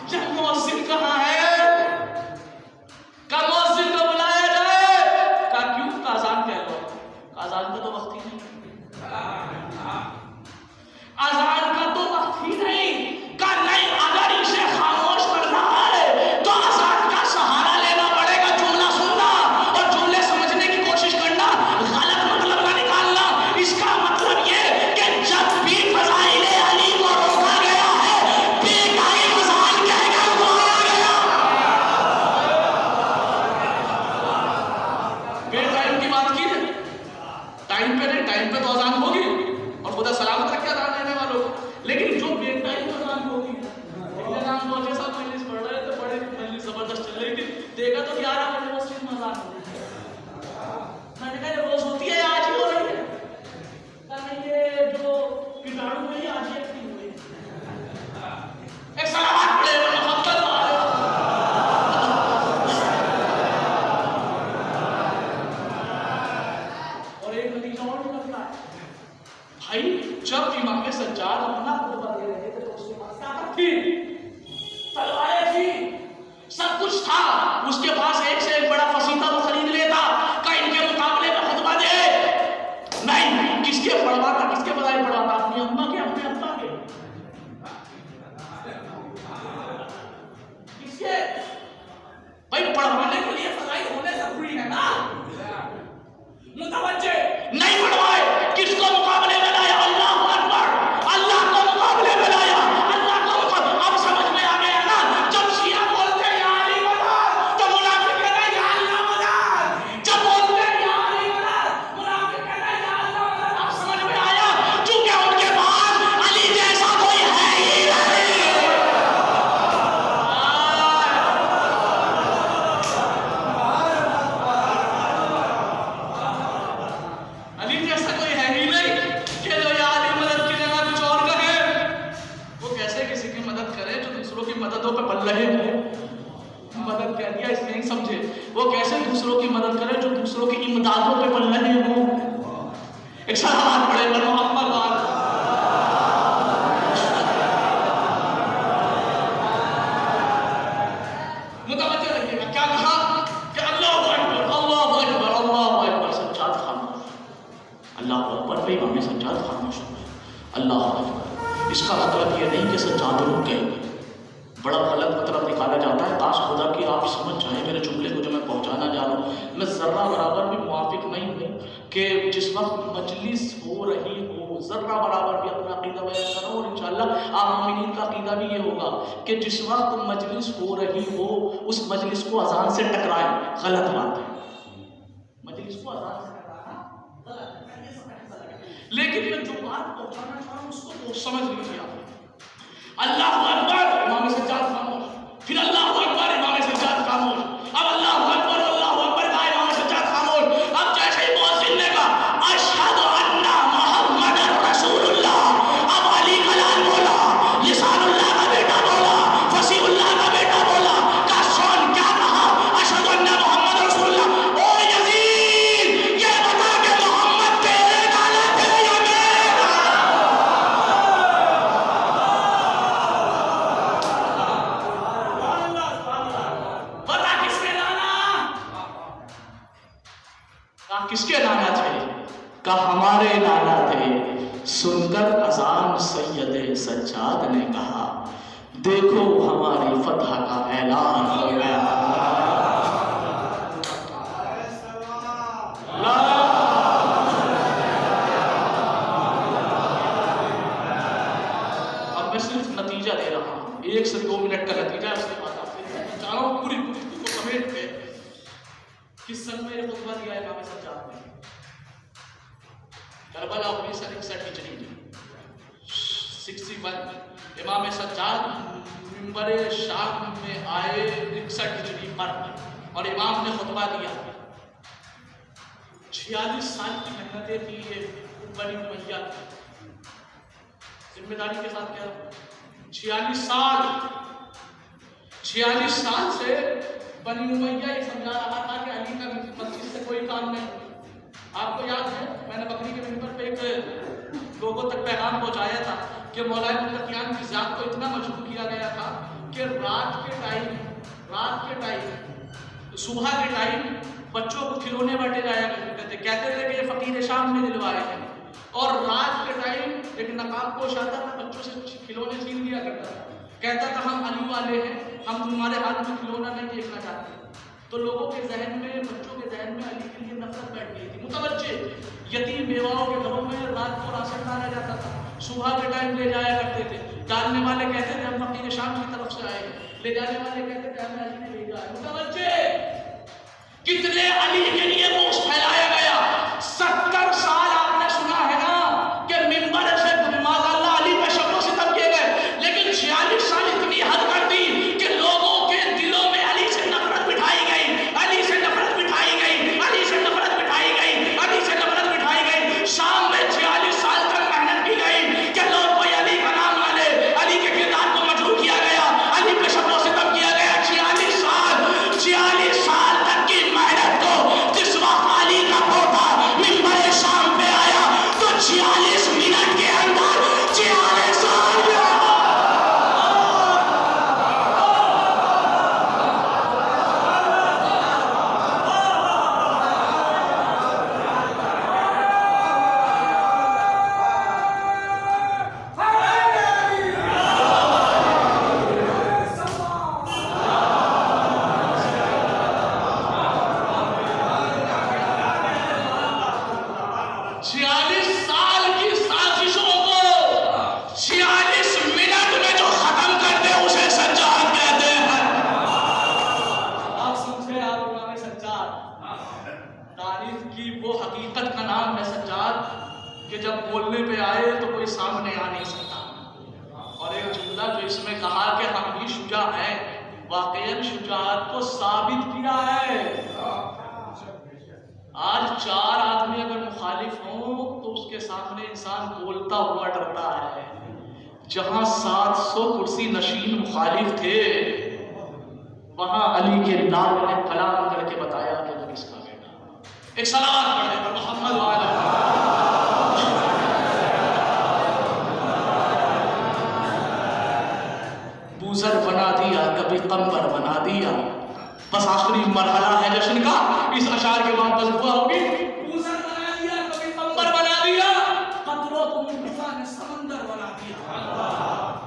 [SPEAKER 1] جب مؤذن کہاں ہے، کہا مؤذن کو بلایا جائے. کہا کیوں؟ کہا اذان کہہ لو. کہا اذان کا تو وقت ہی نہیں، اذان کا تو وقت ہی نہیں. کہا نہیں، اگر اسے خاموش کرنا ہے تو اذان کا سہارا لینا پڑے گا. جملہ سننا اور جملے سمجھنے کی کوشش کرنا، غلط مطلب نہ نکالنا. اس کا مطلب یہ کہ جب بھی فضائل علی کو روکا گیا ہے، بے کائی فضائل کہہ کر بلایا گیا. بے ٹائم کی بات کی ہے، ٹائم پہ نہیں، ٹائم پہ تو اذان ہوگی اور خدا سلامت رکھے اذان دینے والوں کو. لیکن جو بے ٹائم اذان ہوگی، نام تو جیسا مجلس پڑھ رہے تھے، بڑے مجلس زبردست چل رہی تھی، دیکھا تو 11 بجے مسجد میں اذان ہو رہی ہے. میں نے کہا روز ہوتی ہے، آج ہی ہو رہی ہے. کہا یہ جو کٹاڑو ہوئی آج ہی اپنی ہوئی. ایک سلامات پڑے محبت والے. اور ایک نتیجہ اور نکلتا ہے بھائی، جب امام سجاد اپنا خطبہ دے رہے تھے تو اس کے پاس طاقت تھی، تلواریں تھی، سب کچھ تھا. اس کے پاس ایک سے ایک بڑا فصیحہ وہ خرید لیتا کہ ان کے مقابلے میں خطبہ دے. نہیں، کس کے پڑھواتا، کس کے فضائل پڑھواتا؟ اپنی اماں کے، اپنے ابا کے. کس کے؟ بھائی پڑھوانے کے لیے فضائل ہونے ضروری ہے نا. متوجہ نہیں پڑھوائے، کس کو مقابلے میں لایا؟ اللہ اکبر، اللہ کو مقابلے میں لایا، اللہ کو مقابلے. اب سمجھ میں آ گیا نا، جب شیعہ بولتے ہیں یا علی ولا تو منافق مدد کہہ دیا اس لیے سمجھے وہ کیسے دوسروں کی مدد کرے جو دوسروں کی امدادوں پہ پلنے ہو. ایک سلام پڑے بر محمد وال متوجہ رکھیے گا کیا کہا کہ اللہ اکبر اللہ اکبر اللہ اکبر. سجاد خاموش. اللہ اکبر پہ امام سجاد خاموش ہو گئے. اللہ اکبر. اس کا مطلب یہ نہیں کہ سجاد رک گئے. بڑا غلط مطلب نکالا جاتا ہے. کاش خدا کی آپ سمجھ جائیں میرے جملے کو جو میں پہنچانا جا رہا ہوں. میں ذرہ برابر بھی موافق نہیں ہوں کہ جس وقت مجلس ہو رہی ہو ذرہ برابر بھی اپنا عقیدہ بیان کروں اور انشاءاللہ عاملین کا عقیدہ بھی یہ ہوگا کہ جس وقت مجلس ہو رہی ہو اس مجلس کو اذان سے ٹکرائیں. غلط بات ہے. مجلس کو اذان سے ٹکرانا غلط ہے. لیکن میں جو بات پہنچانا چاہ رہا ہوں اس کو سمجھ لیجیے آپ. اللہ اکبر امام سجاد خاموش. پھر اللہ اکبر امام سجاد خاموش. اب اللہ اکبر اللہ اکبر کا امام سجاد خاموش. اب جیسے ہی مؤذن نے کہا اشہد ان محمد رسول اللہ. اب علی کلام بولا, لسان اللہ کا بیٹا بولا, فصیح اللہ کا بیٹا بولا. کا سون کیا کہا اشہد ان محمد رسول اللہ. او یزید یہ بتا کہ محمد تیرے لالا تھے یا میرا. کس کے نانا تھے؟ کہا ہمارے نانا تھے. سن کر اذان سید سجاد نے کہا دیکھو ہماری فتح کا اعلان ہو گیا. اب میں صرف نتیجہ دے رہا ہوں. 1 سے 2 منٹ کا نتیجہ ہے. اس کے بعد آپ سے چاہوں پوری گفتگو کو سمیٹ کے کس سن میں یہ خطبہ دیا ہے امام سجاد نے؟ کربلا 1961 ہجری 61. امام سجاد منبر شام میں آئے 61 ہجری پر اور امام نے خطبہ دیا. 46 سال کی محنتیں تھی یہ بنی امیہ کی. ذمہ داری کے ساتھ کیا 46 سال سے بنی امیہ یہ سمجھا رہا تھا کہ علی کا مسجد سے کوئی کام نہیں. آپ کو یاد ہے میں نے بکری کے منبر پہ ایک لوگوں تک پیغام پہنچایا تھا کہ مولانا متقیان کی ذات کو اتنا مجبور کیا گیا تھا کہ رات کے ٹائم صبح کے ٹائم بچوں کو کھلونے بانٹے جایا کرتے تھے. کہتے تھے کہ یہ فقیر شام نے دلوائے ہیں. اور رات کے ٹائم ایک نقاب پوش آتا تھا بچوں سے کھلونے چھین لیا کرتا تھا. کہتا تھا ہم علی والے ہیں, ہم تمہارے ہاتھ میں کھلونا نہیں دیکھنا چاہتے. تو لوگوں کے ذہن میں بچوں کے ذہن میں علی کے لیے نفرت بیٹھ گئی تھی. متوجہ یتیم بیواؤں کے گھروں میں رات کو راشن ڈالا جاتا تھا. صبح کے ٹائم لے جایا کرتے تھے. ڈالنے والے کہتے تھے ہم فقیر شام کی طرف سے آئے ہیں. لے جانے والے کہتے تھے ہمیں علی نے بھیجا ہے. متوجہ کتنے علی کے لیے موس پھیلایا گیا. 70 سال آپ نے سنا ہے نا کہ ممبر سے ماذا اللہ علی پہ شب و ستم کیے گئے. لیکن 46 سال اتنی حد کر دی کہ لوگوں کے دلوں میں علی سے نفرت بٹھائی گئی, علی سے نفرت بٹھائی گئی, علی سے نفرت بٹھائی گئی, علی سے نفرت بٹھائی گئی. شام میں 46 سال تک محنت کی گئی کہ لوگ کوئی علی کا نام نہ لے. علی کے کردار کو مجروح کیا گیا, علی پہ شب و ستم کیا گیا. 46 سال تک کی محنت کو جس وقت علی کا پوتا منبر شام پہ آیا تو 46 منٹ کے اندر 46 سال واقعاً شجاعت کو ثابت کیا ہے. آج 4 آدمی اگر مخالف ہوں تو اس کے سامنے انسان بولتا ہوا ڈرتا ہے. جہاں 700 کرسی نشین مخالف تھے وہاں علی کے لال نے کلام کر کے بتایا کہ وہ کس کا بیٹا. ایک صلوات پڑھنے پر محمد والا. بوزر بنا دیا کبھی قمبر بنا دیا. بس آخری مرحلہ ہے جشن کا. اس اشعار کے بعد بس دعا ہوگی. بوزر بنا دیا کبھی قمبر بنا دیا. قطروں کو طوفان سمندر بنا دیا.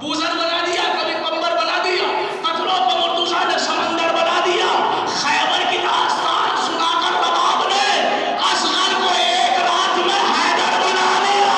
[SPEAKER 1] بوزر بنا دیا کبھی قمبر بنا دیا. قطروں کو طوفان سمندر بنا دیا. خیبر کی داستان سنا کر رباب نے اصغر کو ایک رات میں حیدر بنا دیا.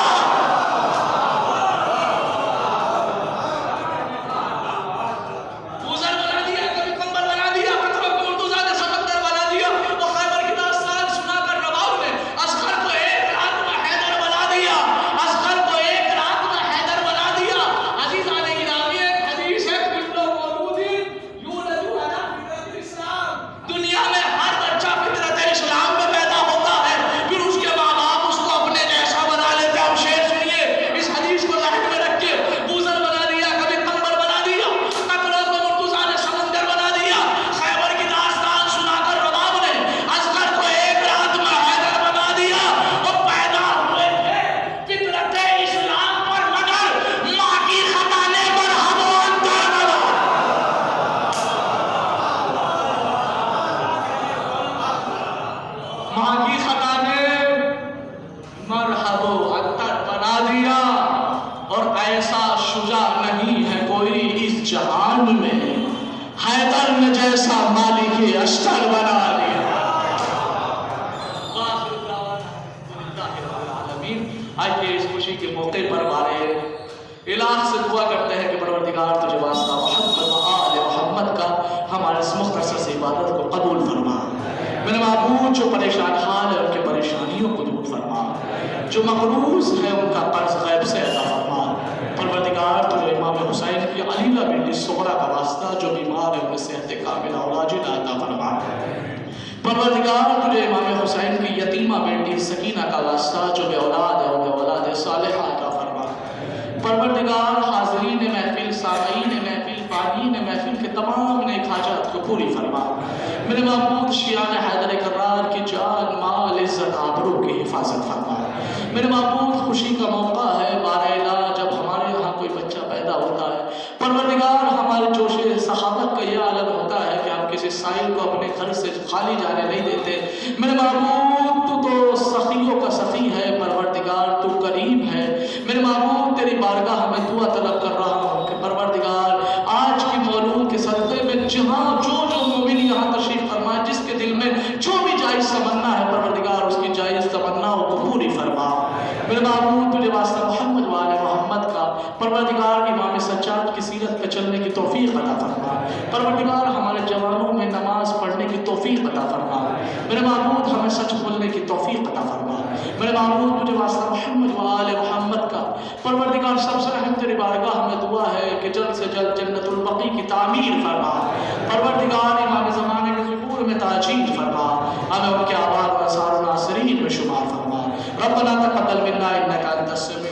[SPEAKER 1] بوزر بنا دیا کبھی قمبر بنا دیا. قطروں کو طوفان سمندر بنا دیا. وہ خیبر کی داستان سنا کر رباب نے اصغر کو ایک رات میں حیدر بنا دیا. اصغر کو ایک رات میں حیدر بنا دیا. عزیزان گرامی ایک حدیث ہے کل مولود یولد علی فطرت الاسلام. دنیا میں ہر بچہ فطرت اسلام میں پیدا ہوتا ہے. پھر اس کے ماں باپ اس کو اپنے جیسا بنا لیتے ہیں. اب شعر سنیے اس حدیث کو ذہن میں رکھ کے. بوزر بنا دیا کبھی قمبر بنا دیا. قطروں کو مرتضیٰ نے سمندر بنا دیا. خیبر کی داستان سنا کر رباب نے اصغر کو ایک رات میں حیدر بنا دیا. وہ پیدا ہوئے تھے فطرت اسلام پر مگر ماں کی خطانے پر ہم ماں کی خطا نے مرحب و عنتر بنا دیا. اور ایسا شجاع نہیں ہے کوئی اس جہان میں حیدر نے جیسا مالک اشتر بنا دیا. وآخر دعوانا الحمدللہ رب العالمین. آئیے اس خوشی کے موقع پر بارے الہ سے دعا کرتے ہیں کہ پروردگار تجھے واسطہ محمد و آل محمد کا ہمارے اس مختصر سے عبادت کو قبول فرما. میرے معبود جو پریشان حال ہے ان کے پریشانیوں کو دور فرما. جو مقروض ہے ان کا قرض غیب سے ادا فرما. پروردگار تجھے امام حسین کی علیلہ بنت الصغریٰ کا واسطہ جو بیمار ہے انہیں صحت کاملہ اور عاجلہ عطا فرما. پروردگار تجھے امام حسین کی یتیمہ بیٹی سکینہ کا واسطہ جو بے اولاد ہے انہیں اولاد صالحہ عطا فرما. پروردگار حاضرین محفل سامعین محفل فانین محفل کے تمام نیک حاجات کو پوری فرما. میرے معبود شیعان حیدر کرار کی جان مال عزت آبرو کی حفاظت فرما. میرے معبود خوشی کا موقع ہے بارہ الہ جب ہمارے یہاں کوئی بچہ پیدا ہوتا ہے. پروردگار ہمارے جوش صحابت کا یہ عالم ہوتا ہے کہ ہم کسی سائل کو اپنے گھر سے خالی جانے نہیں دیتے. میرے معبود تو سخیوں کا سخی ہے. پروردگار تو کریم ہے. میرے معبود تیری بارگاہ میں دعا طلب کر رہا ہوں کہ پروردگار آج کی مولود کے صدقے میں جہاں جو مومن یہاں تشریف فرما جس کے دل میں جو بھی جائز تمنا ہے پروردگار اس کی جائز تمناؤں کو پوری فرما. میرے معبود تجھے واسطہ محمد وآل محمد کا پروردگار امام سجاد کی سیرت پہ چلنے کی توفیق عطا فرما. پروردگار ہمارے جوانوں میں نماز پڑھنے کی توفیق عطا فرما. میرے معبود ہمیں سچ بولنے کی توفیق عطا فرما. میرے معبود تجھے واسطہ محمد وآل محمد کا پروردگار سب سے رحم تیری بارگاہ میں دعا ہے کہ جلد سے جلد جنت البقیع کی تعمیر فرما. پروردگار امام زمانے کے ظہور میں تاجیل فرما. ہمیں ان کے آباد و انصار و ناصرین میں شمار فرما. ربنا تقبل منا انک انت السمیع